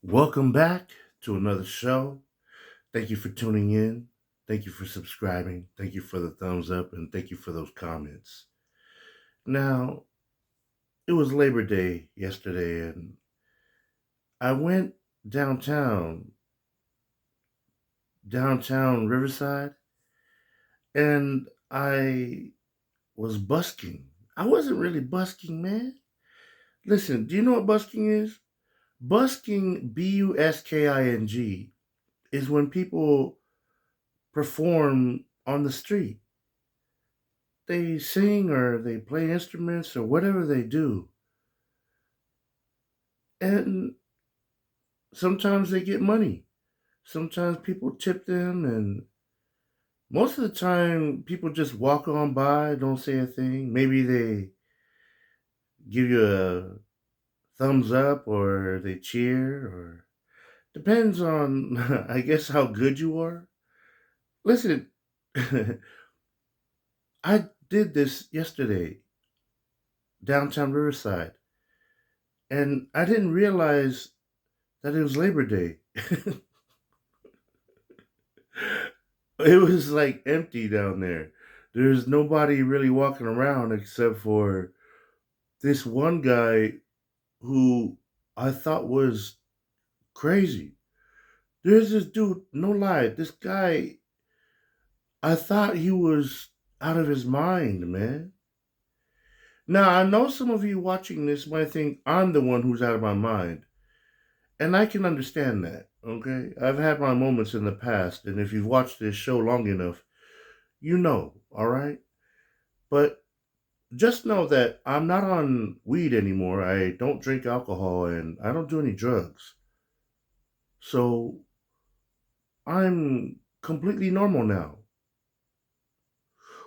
Welcome back to another show. Thank you for tuning in. Thank you for subscribing. Thank you for the thumbs up and thank you for those comments. Now, it was Labor Day yesterday and I went downtown, downtown Riverside, and I was busking. I wasn't really busking, man. Listen, do you know what busking is? Busking, Busking, is when people perform on the street. They sing or they play instruments or whatever they do. And sometimes they get money. Sometimes people tip them, and most of the time, people just walk on by, don't say a thing. Maybe they give you a thumbs up or they cheer, or depends on, I guess, how good you are. Listen, I did this yesterday, downtown Riverside, and I didn't realize that it was Labor Day. It was like empty down there. There's nobody really walking around except for this one guy who I thought was crazy. There's this dude, no lie, this guy, I thought he was out of his mind, man. Now, I know some of you watching this might think I'm the one who's out of my mind, and I can understand that, okay? I've had my moments in the past, and if you've watched this show long enough, you know, all right? But just know that I'm not on weed anymore. I don't drink alcohol and I don't do any drugs. So I'm completely normal now.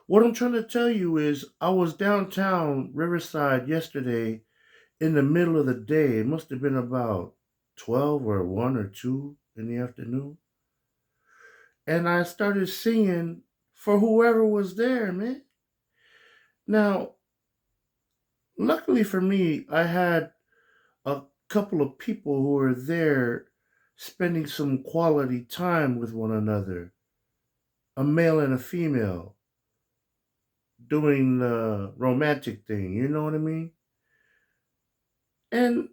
What I'm trying to tell you is I was downtown Riverside yesterday in the middle of the day. It must have been about 12 or 1 or 2 in the afternoon. And I started singing for whoever was there, man. Now, luckily for me, I had a couple of people who were there spending some quality time with one another, a male and a female, doing the romantic thing, you know what I mean? And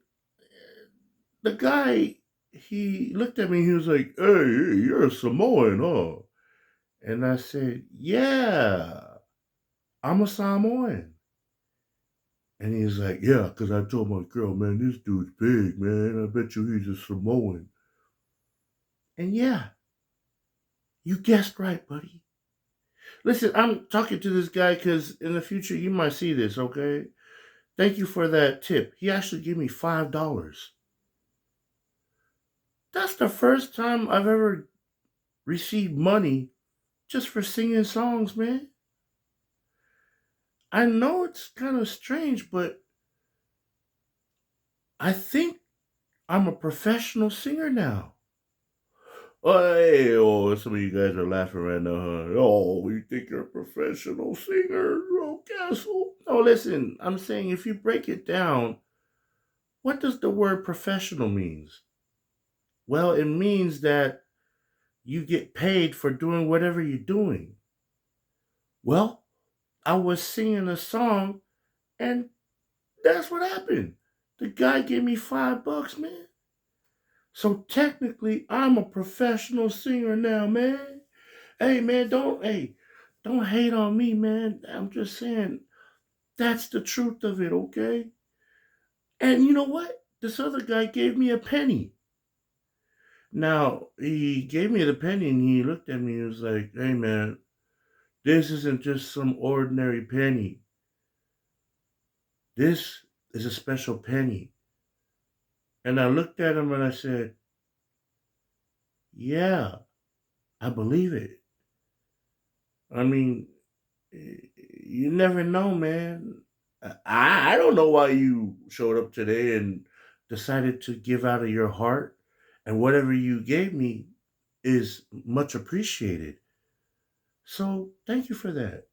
the guy, he looked at me, he was like, hey, you're a Samoan, huh? And I said, yeah, I'm a Samoan. And he was like, yeah, because I told my girl, man, this dude's big, man. I bet you he's a Samoan. And yeah, you guessed right, buddy. Listen, I'm talking to this guy because in the future you might see this, okay? Thank you for that tip. He actually gave me $5. That's the first time I've ever received money just for singing songs, man. I know it's kind of strange, but I think I'm a professional singer now. Oh, hey, oh, some of you guys are laughing right now, huh? Oh, you think you're a professional singer, oh, Castle? No, listen, I'm saying if you break it down, what does the word professional means? Well, it means that you get paid for doing whatever you're doing. Well, I was singing a song and that's what happened. The guy gave me $5, man. So technically, I'm a professional singer now, man. Hey, man, don't hate on me, man. I'm just saying that's the truth of it, okay? And you know what? This other guy gave me a penny. Now, he gave me the penny and he looked at me and was like, hey, man, this isn't just some ordinary penny. This is a special penny. And I looked at him and I said, yeah, I believe it. I mean, you never know, man. I don't know why you showed up today and decided to give out of your heart. And whatever you gave me is much appreciated. So thank you for that.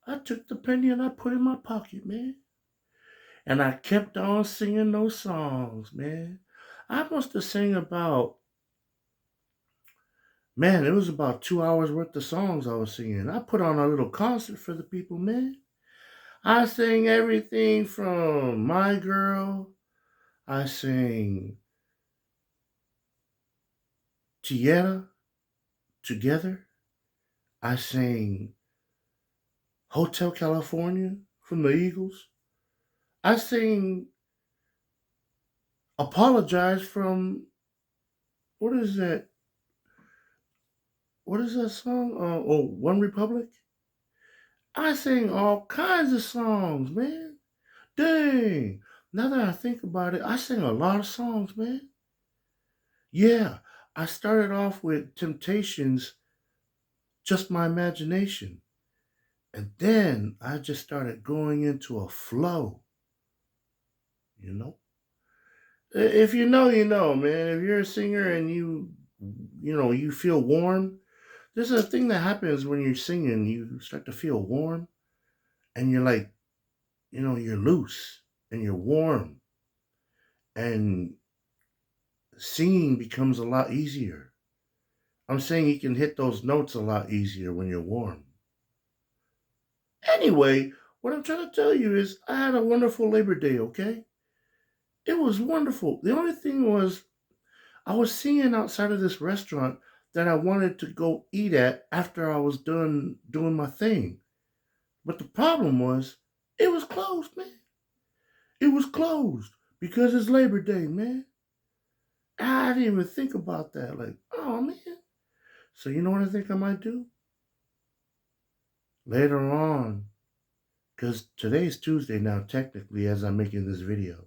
I took the penny and I put it in my pocket, man. And I kept on singing those songs, man. I must have sang about, man, it was about 2 hours worth of songs I was singing. I put on a little concert for the people, man. I sang everything from My Girl. I sang Tierra, Together. I sang Hotel California from the Eagles. I sang Apologize from, what is that? What is that song? One Republic. I sang all kinds of songs, man. Dang. Now that I think about it, I sang a lot of songs, man. Yeah, I started off with Temptations, Just My Imagination. And then I just started going into a flow, you know? If you know, you know, man. If you're a singer and you feel warm, there's a thing that happens when you're singing. You start to feel warm and you're like, you're loose and you're warm and singing becomes a lot easier. I'm saying you can hit those notes a lot easier when you're warm. Anyway, what I'm trying to tell you is I had a wonderful Labor Day, okay? It was wonderful. The only thing was I was singing outside of this restaurant that I wanted to go eat at after I was done doing my thing. But the problem was it was closed, man. It was closed because it's Labor Day, man. I didn't even think about that. Like, oh man. So you know what I think I might do? Later on, because today's Tuesday now, technically, as I'm making this video.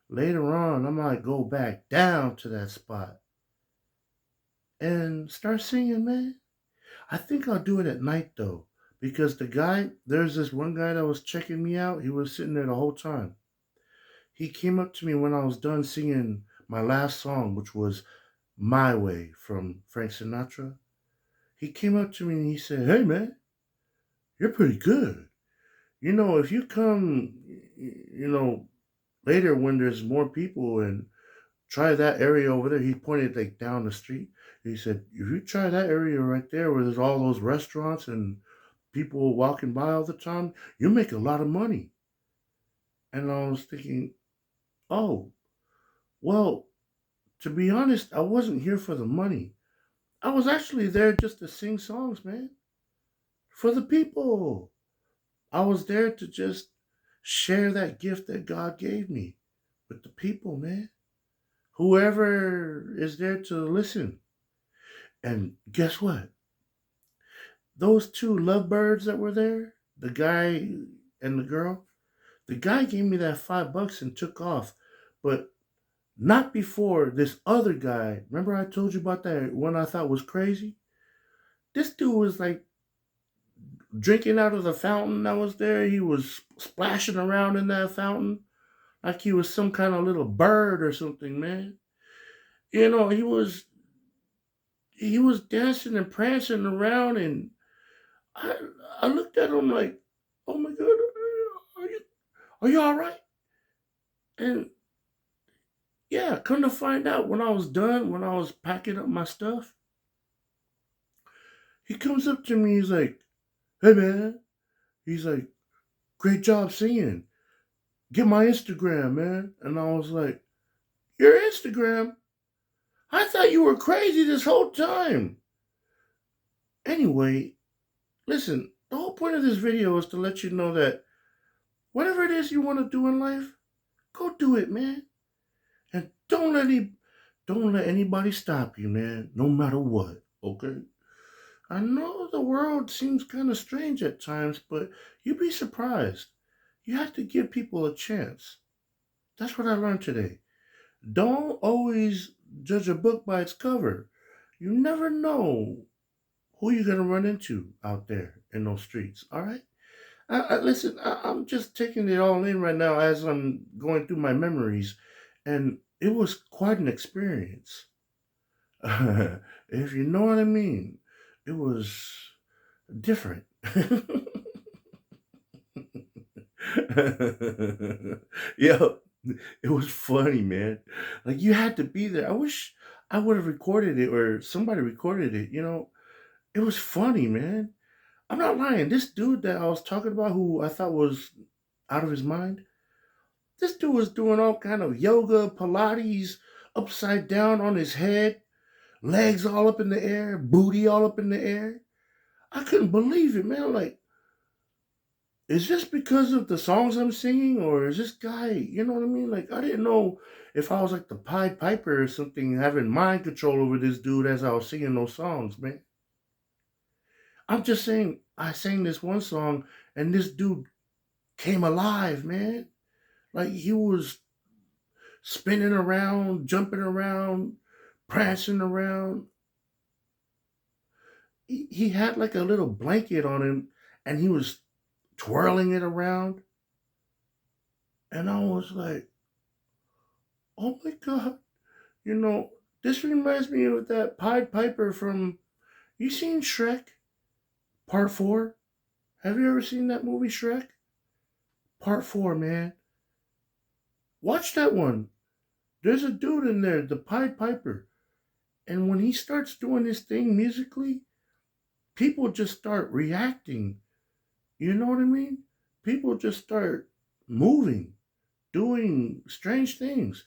Later on, I might go back down to that spot and start singing, man. I think I'll do it at night though, because there's this one guy that was checking me out. He was sitting there the whole time. He came up to me when I was done singing my last song, which was My Way from Frank Sinatra. He came up to me and he said, "Hey, man, you're pretty good. If you come, later when there's more people and try that area over there." He pointed like down the street. He said, "If you try that area right there where there's all those restaurants and people walking by all the time, you make a lot of money." And I was thinking, oh, well, to be honest, I wasn't here for the money. I was actually there just to sing songs, man, for the people. I was there to just share that gift that God gave me with the people, man. Whoever is there to listen. And guess what? Those two lovebirds that were there, the guy and the girl, the guy gave me that $5 and took off. But not before this other guy. Remember I told you about that one I thought was crazy? This dude was like drinking out of the fountain that was there. He was splashing around in that fountain like he was some kind of little bird or something, man. He was dancing and prancing around, and I I looked at him like, "Oh my God, are you all right?" And yeah, come to find out, when I was done, when I was packing up my stuff, he comes up to me. He's like, "Hey man," he's like, "Great job singing. Get my Instagram, man." And I was like, "Your Instagram? I thought you were crazy this whole time." Anyway, listen, the whole point of this video is to let you know that whatever it is you want to do in life, go do it, man. And don't let anybody stop you, man, no matter what, okay? I know the world seems kind of strange at times, but you'd be surprised. You have to give people a chance. That's what I learned today. Don't always judge a book by its cover. You never know who you're going to run into out there in those streets, all right? Listen, I'm just taking it all in right now as I'm going through my memories, and it was quite an experience. If you know what I mean, it was different. Yo, It was funny, man. Like, you had to be there. I wish I would have recorded it or somebody recorded it, you know? It was funny, man. I'm not lying. This dude that I was talking about who I thought was out of his mind, this dude was doing all kind of yoga, Pilates, upside down on his head, legs all up in the air, booty all up in the air. I couldn't believe it, man. Like, is this because of the songs I'm singing, or is this guy, you know what I mean? Like, I didn't know if I was like the Pied Piper or something, having mind control over this dude as I was singing those songs, man. I'm just saying, I sang this one song, and this dude came alive, man. Like, he was spinning around, jumping around, prancing around. He had like a little blanket on him, and he was twirling it around. And I was like, oh my God. You know, this reminds me of that Pied Piper from. You seen Shrek Part 4? Have you ever seen that movie Shrek? Part 4, man. Watch that one. There's a dude in there, the Pied Piper. And when he starts doing his thing musically, people just start reacting. You know what I mean? People just start moving, doing strange things.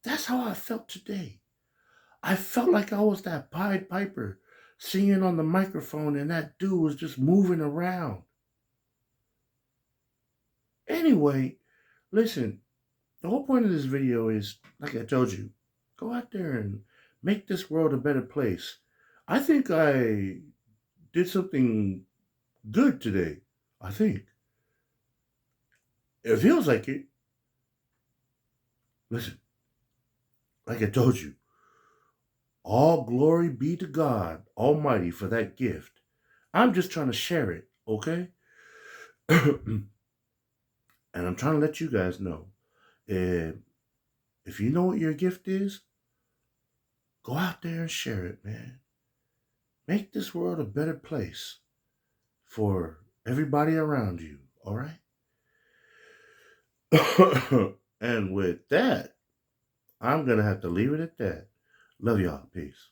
That's how I felt today. I felt like I was that Pied Piper singing on the microphone, and that dude was just moving around. Anyway, listen, the whole point of this video is, like I told you, go out there and make this world a better place. I think I did something good today. I think. It feels like it. Listen, like I told you, all glory be to God Almighty for that gift. I'm just trying to share it, okay? And I'm trying to let you guys know. Uh, if you know what your gift is, go out there and share it, man. Make this world a better place for everybody around you, all right? And with that, I'm going to have to leave it at that. Love y'all. Peace.